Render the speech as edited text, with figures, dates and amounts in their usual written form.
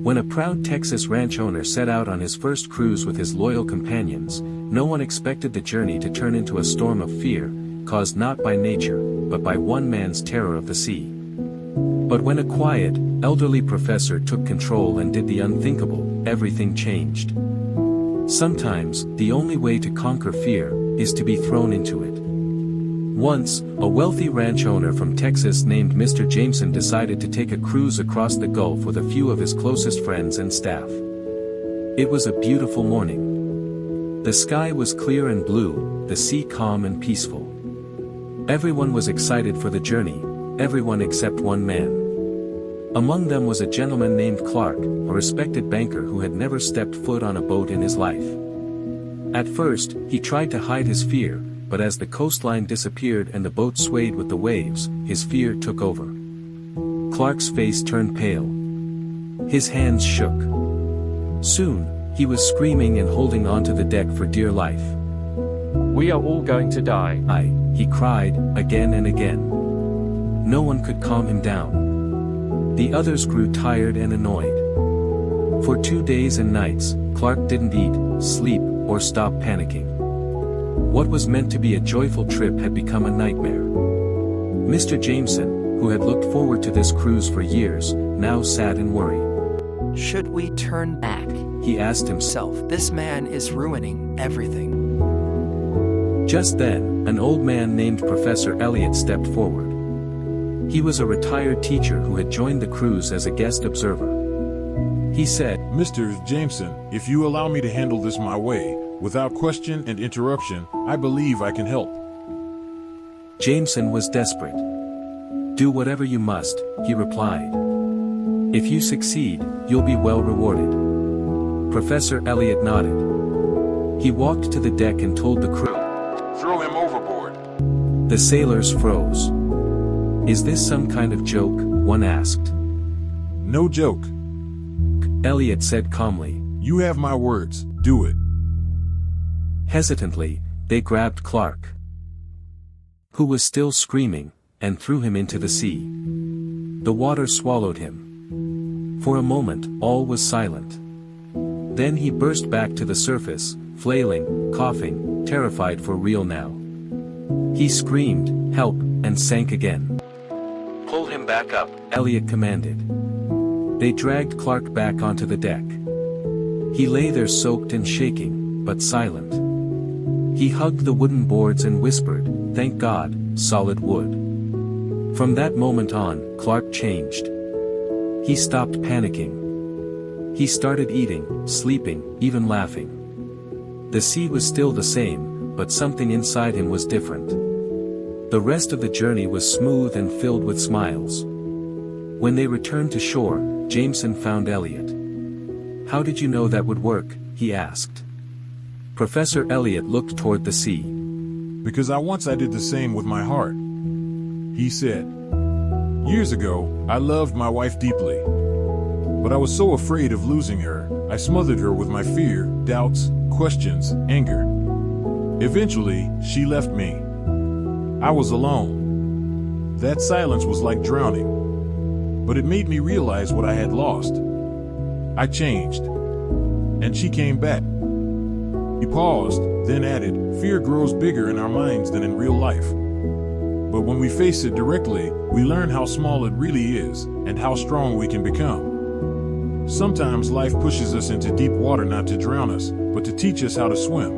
When a proud Texas ranch owner set out on his first cruise with his loyal companions, no one expected the journey to turn into a storm of fear, caused not by nature, but by one man's terror of the sea. But when a quiet, elderly professor took control and did the unthinkable, everything changed. Sometimes, the only way to conquer fear is to be thrown into it. Once, a wealthy ranch owner from Texas named Mr. Jameson decided to take a cruise across the Gulf with a few of his closest friends and staff. It was a beautiful morning. The sky was clear and blue, the sea calm and peaceful. Everyone was excited for the journey, everyone except one man. Among them was a gentleman named Clark, a respected banker who had never stepped foot on a boat in his life. At first, he tried to hide his fear, but as the coastline disappeared and the boat swayed with the waves, his fear took over. Clark's face turned pale. His hands shook. Soon, he was screaming and holding onto the deck for dear life. "We are all going to die." He cried, again and again. No one could calm him down. The others grew tired and annoyed. For 2 days and nights, Clark didn't eat, sleep, or stop panicking. What was meant to be a joyful trip had become a nightmare. Mr. Jameson, who had looked forward to this cruise for years, now sat and worried. "Should we turn back?" he asked himself. "This man is ruining everything." Just then, an old man named Professor Elliot stepped forward. He was a retired teacher who had joined the cruise as a guest observer. He said, "Mr. Jameson, if you allow me to handle this my way, without question and interruption, I believe I can help." Jameson was desperate. "Do whatever you must," he replied. "If you succeed, you'll be well rewarded." Professor Elliot nodded. He walked to the deck and told the crew, "Throw him overboard." The sailors froze. "Is this some kind of joke?" one asked. "No joke," Elliot said calmly. "You have my words, do it." Hesitantly, they grabbed Clark, who was still screaming, and threw him into the sea. The water swallowed him. For a moment, all was silent. Then he burst back to the surface, flailing, coughing, terrified for real now. He screamed, "Help," and sank again. "Pull him back up," Elliot commanded. They dragged Clark back onto the deck. He lay there soaked and shaking, but silent. He hugged the wooden boards and whispered, "Thank God, solid wood." From that moment on, Clark changed. He stopped panicking. He started eating, sleeping, even laughing. The sea was still the same, but something inside him was different. The rest of the journey was smooth and filled with smiles. When they returned to shore, Jameson found Elliot. "How did you know that would work?" he asked. Professor Elliot looked toward the sea. "Because I did the same with my heart," he said. "Years ago, I loved my wife deeply. But I was so afraid of losing her, I smothered her with my fear, doubts, questions, anger. Eventually, she left me. I was alone. That silence was like drowning. But it made me realize what I had lost. I changed. And she came back." He paused, then added, "Fear grows bigger in our minds than in real life. But when we face it directly, we learn how small it really is, and how strong we can become. Sometimes life pushes us into deep water not to drown us, but to teach us how to swim."